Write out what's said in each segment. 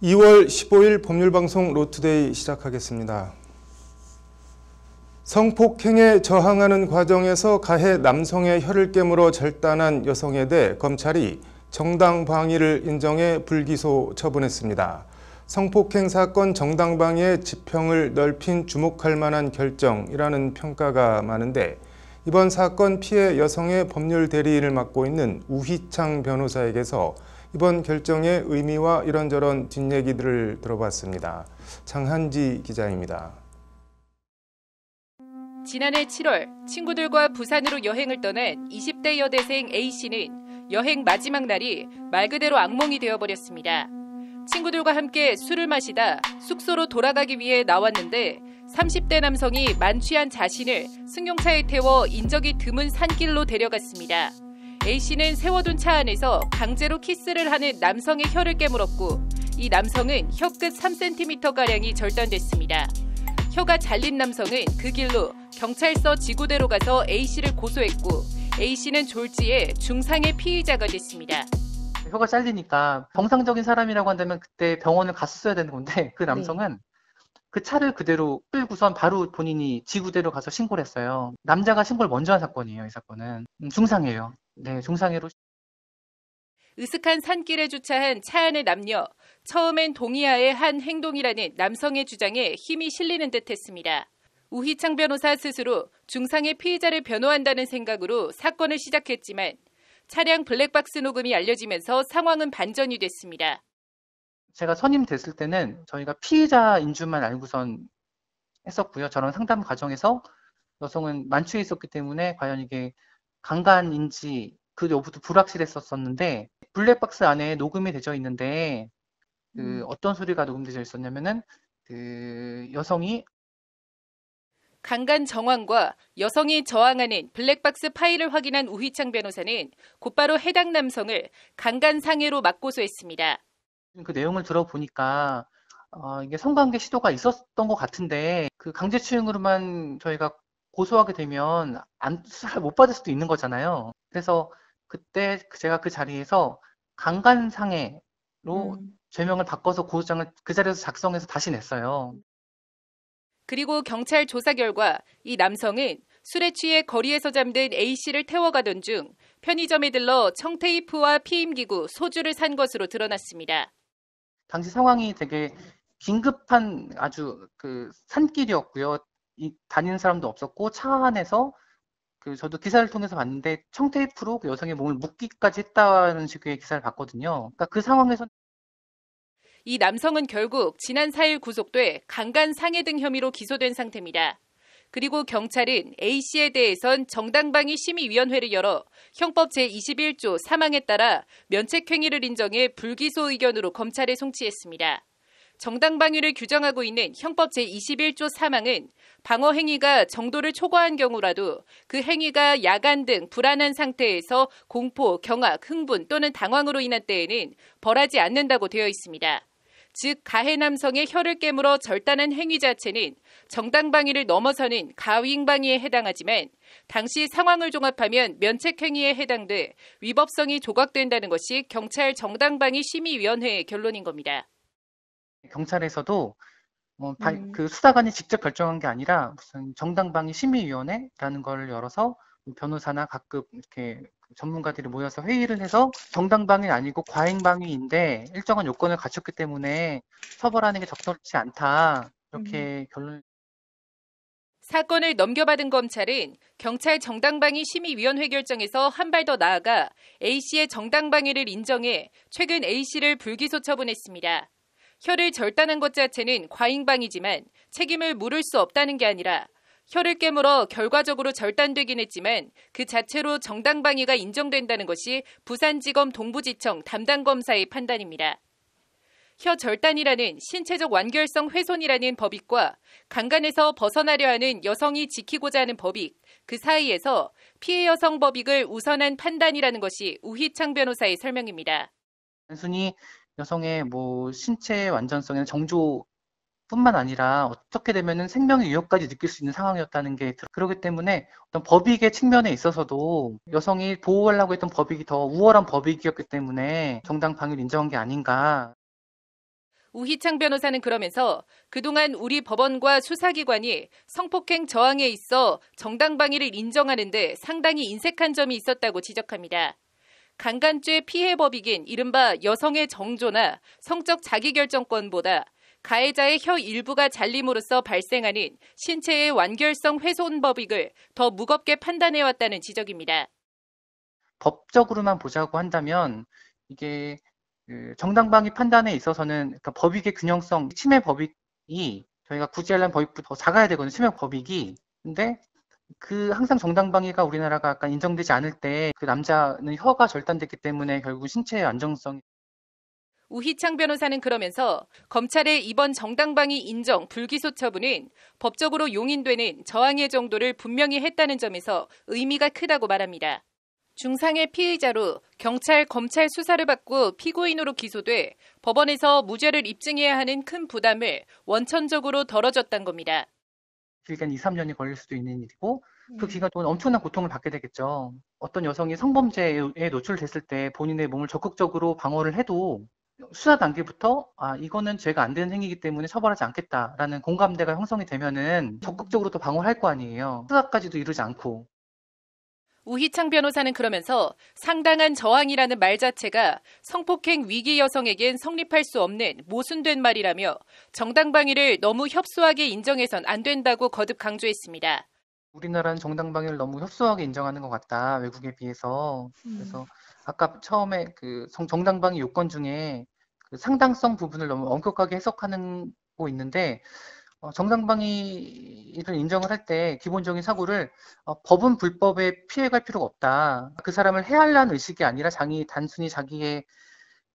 2월 15일 법률방송 로투데이 시작하겠습니다. 성폭행에 저항하는 과정에서 가해 남성의 혀를 깨물어 절단한 여성에 대해 검찰이 정당방위를 인정해 불기소 처분했습니다. 성폭행 사건 정당방위의 지평을 넓힌 주목할 만한 결정이라는 평가가 많은데, 이번 사건 피해 여성의 법률 대리인을 맡고 있는 우희창 변호사에게서 이번 결정의 의미와 이런저런 뒷얘기들을 들어봤습니다. 장한지 기자입니다. 지난해 7월 친구들과 부산으로 여행을 떠난 20대 여대생 A씨는 여행 마지막 날이 말 그대로 악몽이 되어버렸습니다. 친구들과 함께 술을 마시다 숙소로 돌아가기 위해 나왔는데 30대 남성이 만취한 자신을 승용차에 태워 인적이 드문 산길로 데려갔습니다. A씨는 세워둔 차 안에서 강제로 키스를 하는 남성의 혀를 깨물었고, 이 남성은 혀끝 3cm가량이 절단됐습니다. 혀가 잘린 남성은 그 길로 경찰서 지구대로 가서 A씨를 고소했고, A씨는 졸지에 중상의 피의자가 됐습니다. 혀가 잘리니까 정상적인 사람이라고 한다면 그때 병원을 갔었어야 되는 건데, 그 남성은 그 차를 그대로 끌고선 바로 본인이 지구대로 가서 신고를 했어요. 남자가 신고를 먼저 한 사건이에요, 이 사건은. 중상이에요. 네, 중상해로. 으슥한 산길에 주차한 차 안의 남녀, 처음엔 동의하의 한 행동이라는 남성의 주장에 힘이 실리는 듯했습니다. 우희창 변호사 스스로 중상의 피의자를 변호한다는 생각으로 사건을 시작했지만 차량 블랙박스 녹음이 알려지면서 상황은 반전이 됐습니다. 제가 선임 됐을 때는 저희가 피의자인 줄만 알고선 했었고요. 저런 상담 과정에서 여성은 만취해 있었기 때문에 과연 이게 강간인지 그 여부도 불확실했었는데, 블랙박스 안에 녹음이 되어 있는데 어떤 소리가 녹음되어 있었냐면은 여성이 강간 정황과 여성이 저항하는 블랙박스 파일을 확인한 우희창 변호사는 곧바로 해당 남성을 강간 상해로 맞고소했습니다. 그 내용을 들어보니까 이게 성관계 시도가 있었던 것 같은데, 그 강제추행으로만 저희가 고소하게 되면 수사를 못 받을 수도 있는 거잖아요. 그래서 그때 제가 그 자리에서 강간상해로 죄명을 바꿔서 고소장을 그 자리에서 작성해서 다시 냈어요. 그리고 경찰 조사 결과 이 남성은 술에 취해 거리에서 잠든 A씨를 태워가던 중 편의점에 들러 청테이프와 피임기구, 소주를 산 것으로 드러났습니다. 당시 상황이 되게 긴급한 아주 산길이었고요. 다니는 사람도 없었고, 차 안에서 저도 기사를 통해서 봤는데 청테이프로 그 여성의 몸을 묶기까지 했다는 식의 기사를 봤거든요. 그러니까 그 상황에서 이 남성은 결국 지난 4일 구속돼 강간 상해 등 혐의로 기소된 상태입니다. 그리고 경찰은 A씨에 대해선 정당방위 심의위원회를 열어 형법 제21조 3항에 따라 면책행위를 인정해 불기소 의견으로 검찰에 송치했습니다. 정당방위를 규정하고 있는 형법 제21조 3항은 방어 행위가 정도를 초과한 경우라도 그 행위가 야간 등 불안한 상태에서 공포, 경악, 흥분 또는 당황으로 인한 때에는 벌하지 않는다고 되어 있습니다. 즉 가해 남성의 혀를 깨물어 절단한 행위 자체는 정당방위를 넘어서는 가위행방위에 해당하지만 당시 상황을 종합하면 면책행위에 해당돼 위법성이 조각된다는 것이 경찰 정당방위 심의위원회의 결론인 겁니다. 경찰에서도 그 수사관이 직접 결정한 게 아니라 무슨 정당방위 심의위원회라는 걸 열어서 변호사나 각급 이렇게 전문가들이 모여서 회의를 해서 정당방위는 아니고 과잉방위인데 일정한 요건을 갖췄기 때문에 처벌하는 게 적절치 않다, 이렇게 결론을. 사건을 넘겨받은 검찰은 경찰 정당방위 심의위원회 결정에서 한 발 더 나아가 A씨의 정당방위를 인정해 최근 A씨를 불기소 처분했습니다. 혀를 절단한 것 자체는 과잉방위지만 책임을 물을 수 없다는 게 아니라 혀를 깨물어 결과적으로 절단되긴 했지만 그 자체로 정당방위가 인정된다는 것이 부산지검 동부지청 담당검사의 판단입니다. 혀 절단이라는 신체적 완결성 훼손이라는 법익과 강간에서 벗어나려 하는 여성이 지키고자 하는 법익, 그 사이에서 피해 여성 법익을 우선한 판단이라는 것이 우희창 변호사의 설명입니다. 단순히 여성의 신체 완전성이나 정조 뿐만 아니라 어떻게 되면은 생명의 위협까지 느낄 수 있는 상황이었다는 게, 그렇기 때문에 어떤 법익의 측면에 있어서도 여성이 보호하려고 했던 법익이 더 우월한 법익이었기 때문에 정당 방위를 인정한 게 아닌가. 우희창 변호사는 그러면서 그동안 우리 법원과 수사기관이 성폭행 저항에 있어 정당방위를 인정하는 데 상당히 인색한 점이 있었다고 지적합니다. 강간죄 피해법이긴 이른바 여성의 정조나 성적 자기결정권보다 가해자의 혀 일부가 잘림으로써 발생하는 신체의 완결성 훼손법익을 더 무겁게 판단해왔다는 지적입니다. 법적으로만 보자고 한다면 이게 정당방위 판단에 있어서는 그러니까 법익의 균형성, 침해 법익이 저희가 구제하려면 법익보다 더 작아야 되거든요. 침해 법익이. 근데 항상 정당방위가 우리나라가 약간 인정되지 않을 때 그 남자는 혀가 절단됐기 때문에 결국 신체의 안정성이 우희창 변호사는 그러면서 검찰의 이번 정당방위 인정 불기소 처분은 법적으로 용인되는 저항의 정도를 분명히 했다는 점에서 의미가 크다고 말합니다. 중상의 피의자로 경찰, 검찰 수사를 받고 피고인으로 기소돼 법원에서 무죄를 입증해야 하는 큰 부담을 원천적으로 덜어줬다는 겁니다. 길게는 2, 3년이 걸릴 수도 있는 일이고 그 기간 동안 엄청난 고통을 받게 되겠죠. 어떤 여성이 성범죄에 노출됐을 때 본인의 몸을 적극적으로 방어를 해도 수사 단계부터 이거는 죄가 안 되는 행위이기 때문에 처벌하지 않겠다라는 공감대가 형성이 되면은 적극적으로 또 방어를 할 거 아니에요. 수사까지도 이르지 않고. 우희창 변호사는 그러면서 상당한 저항이라는 말 자체가 성폭행 위기 여성에겐 성립할 수 없는 모순된 말이라며 정당방위를 너무 협소하게 인정해선 안 된다고 거듭 강조했습니다. 우리나라는 정당방위를 너무 협소하게 인정하는 것 같다, 외국에 비해서. 그래서 아까 처음에 정당방위 요건 중에 그 상당성 부분을 너무 엄격하게 해석하는 거 있는데 정당방위를 인정을 할 때 기본적인 사고를 법은 불법에 피해갈 필요가 없다. 그 사람을 해하려는 의식이 아니라 단순히 자기의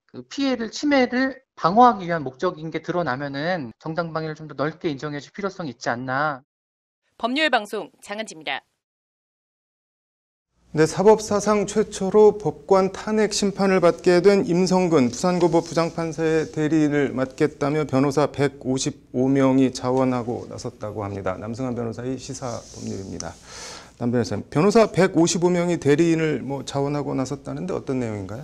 그 침해를 방어하기 위한 목적인 게 드러나면은 정당방위를 좀 더 넓게 인정해 줄 필요성이 있지 않나. 법률방송 장한지입니다. 네, 사법사상 최초로 법관 탄핵 심판을 받게 된 임성근 부산고법 부장판사의 대리인을 맡겠다며 변호사 155명이 자원하고 나섰다고 합니다. 남승환 변호사의 시사법률입니다. 남 변호사님, 변호사 155명이 대리인을 자원하고 나섰다는데 어떤 내용인가요?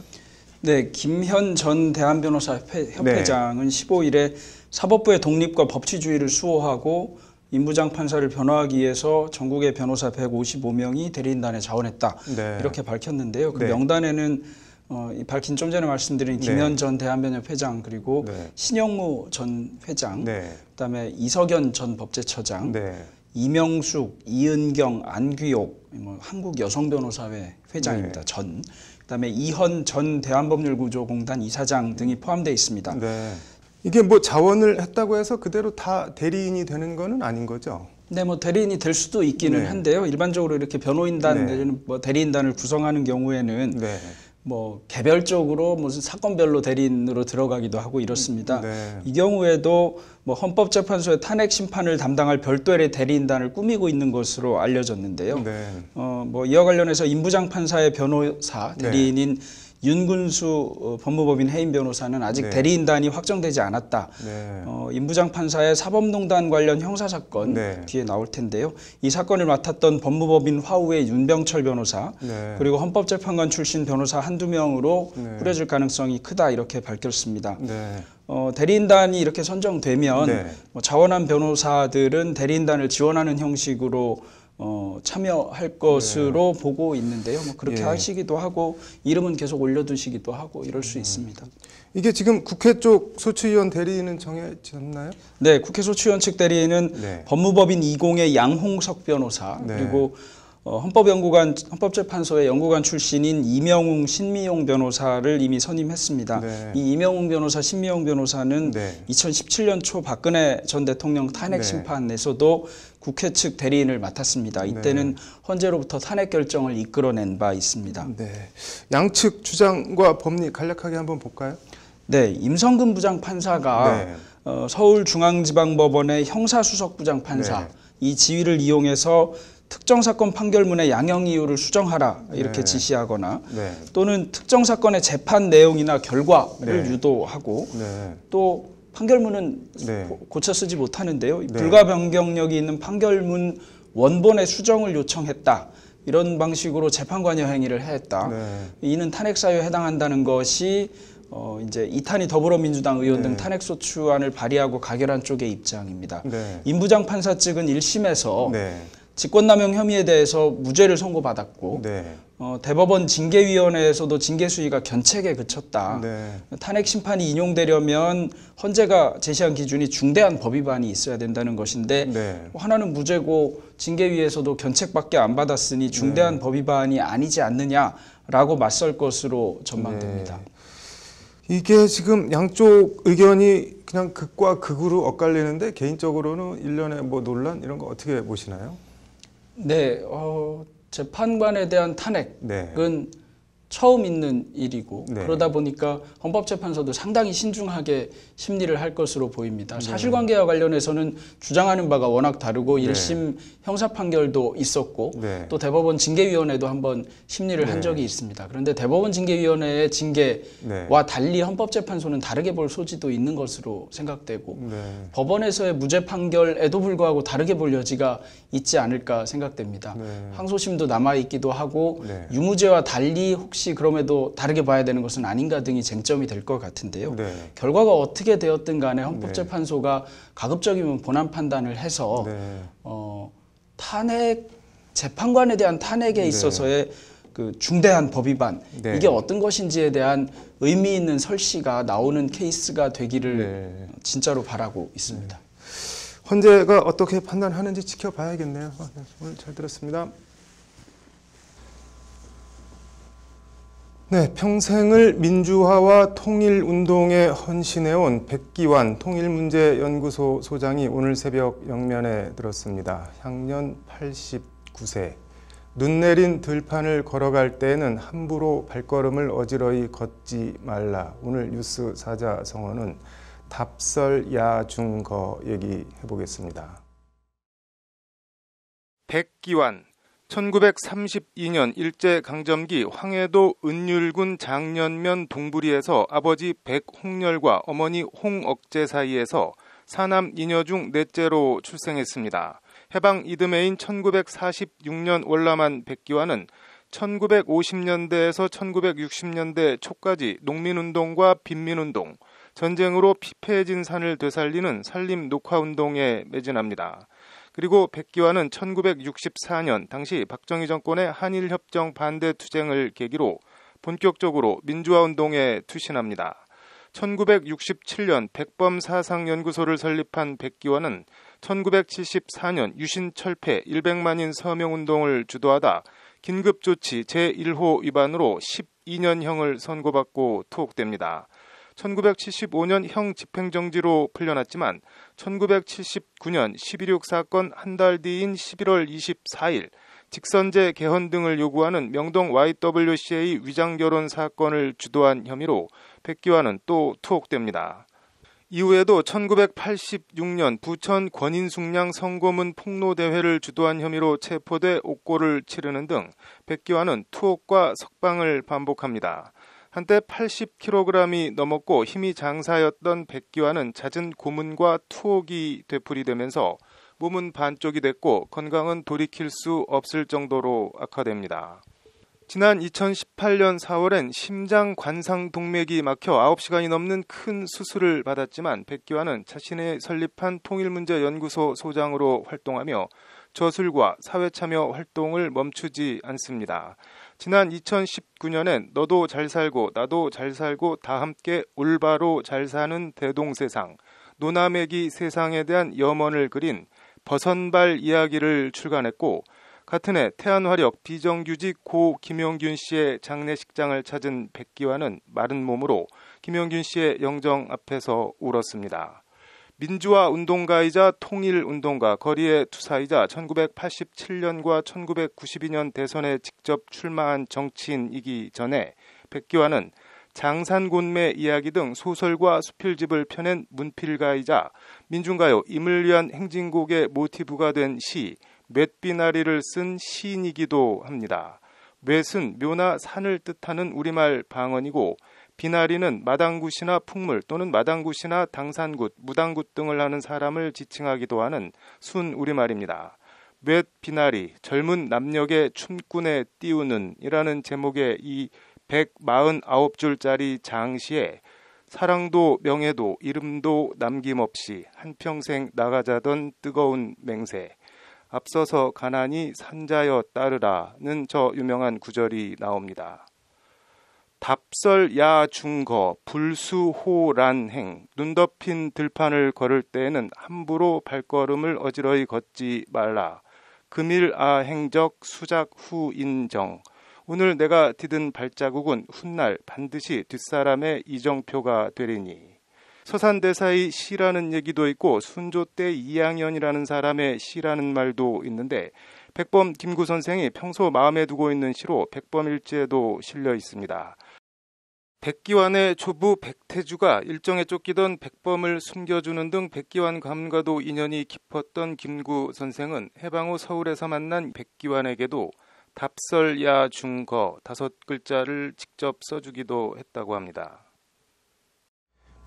네, 김현 전 대한변호사협회장은 15일에 사법부의 독립과 법치주의를 수호하고 임부장 판사를 변호하기 위해서 전국의 변호사 155명이 대리인단에 자원했다. 네. 이렇게 밝혔는데요. 그 네. 명단에는 밝힌 좀 전에 말씀드린 김현 전 대한변협 회장 그리고 신영무 전 회장, 그다음에 이석연 전 법제처장, 이명숙, 이은경, 안규옥, 한국여성변호사회 회장입니다. 그다음에 이헌 전 대한법률구조공단 이사장 등이 포함되어 있습니다. 이게 자원을 했다고 해서 그대로 다 대리인이 되는 거는 아닌 거죠? 네, 대리인이 될 수도 있기는 한데요. 일반적으로 이렇게 변호인단 내지는 대리인단을 구성하는 경우에는 개별적으로 무슨 사건별로 대리인으로 들어가기도 하고 이렇습니다. 이 경우에도 헌법재판소의 탄핵 심판을 담당할 별도의 대리인단을 꾸미고 있는 것으로 알려졌는데요. 이와 관련해서 임부장 판사의 변호사 대리인인 윤근수 법무법인 해임 변호사는 아직 대리인단이 확정되지 않았다. 임부장 판사의 사법농단 관련 형사사건 뒤에 나올 텐데요. 이 사건을 맡았던 법무법인 화우의 윤병철 변호사 그리고 헌법재판관 출신 변호사 한두 명으로 꾸려질 가능성이 크다 이렇게 밝혔습니다. 대리인단이 이렇게 선정되면 자원한 변호사들은 대리인단을 지원하는 형식으로 참여할 것으로 보고 있는데요. 그렇게 하시기도 하고 이름은 계속 올려두시기도 하고 이럴 수 있습니다. 이게 지금 국회 쪽 소추위원 대리인은 정해졌나요? 네, 국회 소추위원 측 대리인은 법무법인 20의 양홍석 변호사 그리고 헌법재판소의 연구관 출신인 이명웅, 신미용 변호사를 이미 선임했습니다. 이 이명웅 변호사, 신미용 변호사는 2017년 초 박근혜 전 대통령 탄핵 심판에서도 국회 측 대리인을 맡았습니다. 이때는 헌재로부터 탄핵 결정을 이끌어낸 바 있습니다. 양측 주장과 법리 간략하게 한번 볼까요? 네, 임성근 부장판사가 서울중앙지방법원의 형사수석부장판사 이 지위를 이용해서 특정 사건 판결문의 양형 이유를 수정하라 이렇게 지시하거나 또는 특정 사건의 재판 내용이나 결과를 유도하고 또 판결문은 고쳐 쓰지 못하는데요. 불가 변경력이 있는 판결문 원본의 수정을 요청했다. 이런 방식으로 재판관여 행위를 했다. 이는 탄핵 사유에 해당한다는 것이 이제 이탄희 더불어민주당 의원 등 네. 탄핵소추안을 발의하고 가결한 쪽의 입장입니다. 네. 임부장 판사 측은 1심에서 네. 직권남용 혐의에 대해서 무죄를 선고받았고 네. 대법원 징계위원회에서도 징계 수위가 견책에 그쳤다. 네. 탄핵 심판이 인용되려면 헌재가 제시한 기준이 중대한 법 위반이 있어야 된다는 것인데 네. 하나는 무죄고 징계위에서도 견책밖에 안 받았으니 중대한 법 위반이 아니지 않느냐라고 맞설 것으로 전망됩니다. 네. 이게 지금 양쪽 의견이 그냥 극과 극으로 엇갈리는데 개인적으로는 일련의 뭐 논란 이런 거 어떻게 보시나요? 네, 재판관에 대한 탄핵은 네. 처음 있는 일이고 네. 그러다 보니까 헌법재판소도 상당히 신중하게 심리를 할 것으로 보입니다. 사실관계와 관련해서는 주장하는 바가 워낙 다르고 네. 1심 형사 판결도 있었고 네. 또 대법원 징계위원회도 한번 심리를 네. 한 적이 있습니다. 그런데 대법원 징계위원회의 징계와 네. 달리 헌법재판소는 다르게 볼 소지도 있는 것으로 생각되고 네. 법원에서의 무죄 판결에도 불구하고 다르게 볼 여지가 있지 않을까 생각됩니다. 네. 항소심도 남아있기도 하고 네. 유무죄와 달리 혹시 그럼에도 다르게 봐야 되는 것은 아닌가 등이 쟁점이 될 것 같은데요. 네. 결과가 어떻게 되었든 간에 헌법재판소가 가급적이면 본안 판단을 해서 네. 탄핵 재판관에 대한 탄핵에 있어서의 그 중대한 법 위반 네. 이게 어떤 것인지에 대한 의미 있는 설시가 나오는 케이스가 되기를 네. 진짜로 바라고 있습니다. 헌재가 어떻게 판단하는지 지켜봐야겠네요. 네, 오늘 잘 들었습니다. 네, 평생을 민주화와 통일운동에 헌신해온 백기환 통일문제연구소 소장이 오늘 새벽 영면에 들었습니다. 향년 89세. 눈 내린 들판을 걸어갈 때에는 함부로 발걸음을 어지러이 걷지 말라. 오늘 뉴스 사자성어는 답설야중거 얘기해 보겠습니다. 백기환 1932년 일제강점기 황해도 은율군 장년면 동부리에서 아버지 백홍렬과 어머니 홍억제 사이에서 사남 이녀 중 넷째로 출생했습니다. 해방 이듬해인 1946년 월남한 백기환은 1950년대에서 1960년대 초까지 농민운동과 빈민운동, 전쟁으로 피폐해진 산을 되살리는 산림녹화운동에 매진합니다. 그리고 백기환은 1964년 당시 박정희 정권의 한일협정 반대 투쟁을 계기로 본격적으로 민주화운동에 투신합니다. 1967년 백범사상연구소를 설립한 백기환은 1974년 유신철폐 100만인 서명운동을 주도하다 긴급조치 제1호 위반으로 12년형을 선고받고 투옥됩니다. 1975년 형 집행정지로 풀려났지만 1979년 12.6 사건 한 달 뒤인 11월 24일 직선제 개헌 등을 요구하는 명동 YWCA 위장결혼 사건을 주도한 혐의로 백기환은 또 투옥됩니다. 이후에도 1986년 부천 권인숙량 성고문 폭로대회를 주도한 혐의로 체포돼 옥고를 치르는 등 백기환은 투옥과 석방을 반복합니다. 한때 80kg이 넘었고 힘이 장사였던 백기환은 잦은 고문과 투옥이 되풀이되면서 몸은 반쪽이 됐고 건강은 돌이킬 수 없을 정도로 악화됩니다. 지난 2018년 4월엔 심장 관상 동맥이 막혀 9시간이 넘는 큰 수술을 받았지만 백기환은 자신의 설립한 통일문제연구소 소장으로 활동하며 저술과 사회참여 활동을 멈추지 않습니다. 지난 2019년엔 너도 잘 살고 나도 잘 살고 다 함께 올바로 잘 사는 대동세상, 노나매기 세상에 대한 염원을 그린 버선발 이야기를 출간했고 같은 해 태안화력 비정규직 고 김용균 씨의 장례식장을 찾은 백기환은 마른 몸으로 김용균 씨의 영정 앞에서 울었습니다. 민주화 운동가이자 통일운동가, 거리의 투사이자 1987년과 1992년 대선에 직접 출마한 정치인이기 전에 백기환은 장산곤매 이야기 등 소설과 수필집을 펴낸 문필가이자 민중가요 임을 위한 행진곡의 모티브가 된 시 맷비나리를 쓴 시인이기도 합니다. 맷은 묘나 산을 뜻하는 우리말 방언이고 비나리는 마당굿이나 풍물 또는 마당굿이나 당산굿, 무당굿 등을 하는 사람을 지칭하기도 하는 순 우리말입니다. 맷 비나리, 젊은 남녘의 춤꾼에 띄우는 이라는 제목의 이 149줄짜리 장시에 사랑도 명예도 이름도 남김없이 한평생 나가자던 뜨거운 맹세, 앞서서 가난이 산자여 따르라는 저 유명한 구절이 나옵니다. 답설 야중거 불수호란행, 눈 덮인 들판을 걸을 때에는 함부로 발걸음을 어지러이 걷지 말라. 금일아행적 수작 후인정, 오늘 내가 디딘 발자국은 훗날 반드시 뒷사람의 이정표가 되리니. 서산대사의 시라는 얘기도 있고 순조 때 이양현이라는 사람의 시라는 말도 있는데, 백범 김구 선생이 평소 마음에 두고 있는 시로 백범일지에도 실려 있습니다. 백기환의 조부 백태주가 일정에 쫓기던 백범을 숨겨주는 등 백기환 가문과도 인연이 깊었던 김구 선생은 해방 후 서울에서 만난 백기환에게도 답설야 중거 5글자를 직접 써주기도 했다고 합니다.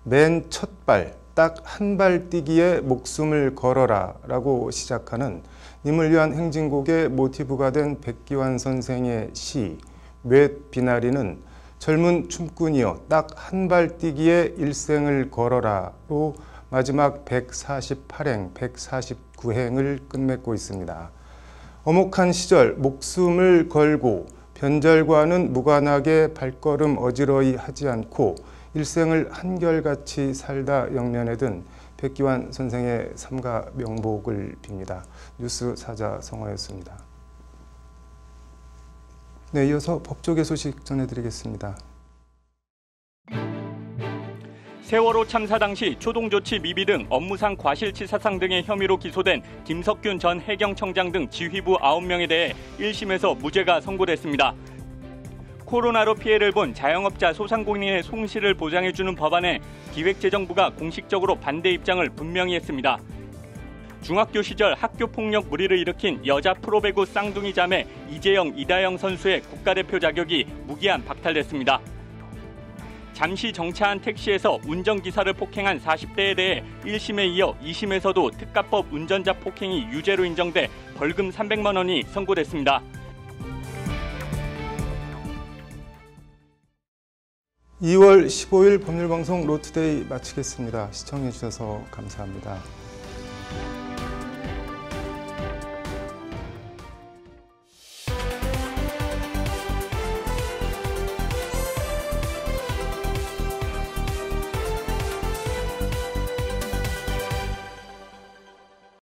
맨 첫 발, 딱 한 발 뛰기에 목숨을 걸어라 라고 시작하는 님을 위한 행진곡의 모티브가 된 백기환 선생의 시 웻 비나리는 젊은 춤꾼이여 딱 한 발 뛰기에 일생을 걸어라로 마지막 148행, 149행을 끝맺고 있습니다. 엄혹한 시절 목숨을 걸고 변절과는 무관하게 발걸음 어지러이 하지 않고 일생을 한결같이 살다 영면에 든 백기환 선생의 삼가 명복을 빕니다. 뉴스 사자성어였습니다. 네, 이어서 법조계 소식 전해드리겠습니다. 세월호 참사 당시 초동조치 미비 등 업무상 과실치사상 등의 혐의로 기소된 김석균 전 해경청장 등 지휘부 9명에 대해 1심에서 무죄가 선고됐습니다. 코로나로 피해를 본 자영업자 소상공인의 손실을 보장해주는 법안에 기획재정부가 공식적으로 반대 입장을 분명히 했습니다. 중학교 시절 학교폭력 무리를 일으킨 여자 프로배구 쌍둥이 자매 이재영, 이다영 선수의 국가대표 자격이 무기한 박탈됐습니다. 잠시 정차한 택시에서 운전기사를 폭행한 40대에 대해 1심에 이어 2심에서도 특가법 운전자 폭행이 유죄로 인정돼 벌금 300만 원이 선고됐습니다. (2월 15일) 법률방송 로투데이 마치겠습니다. 시청해주셔서 감사합니다.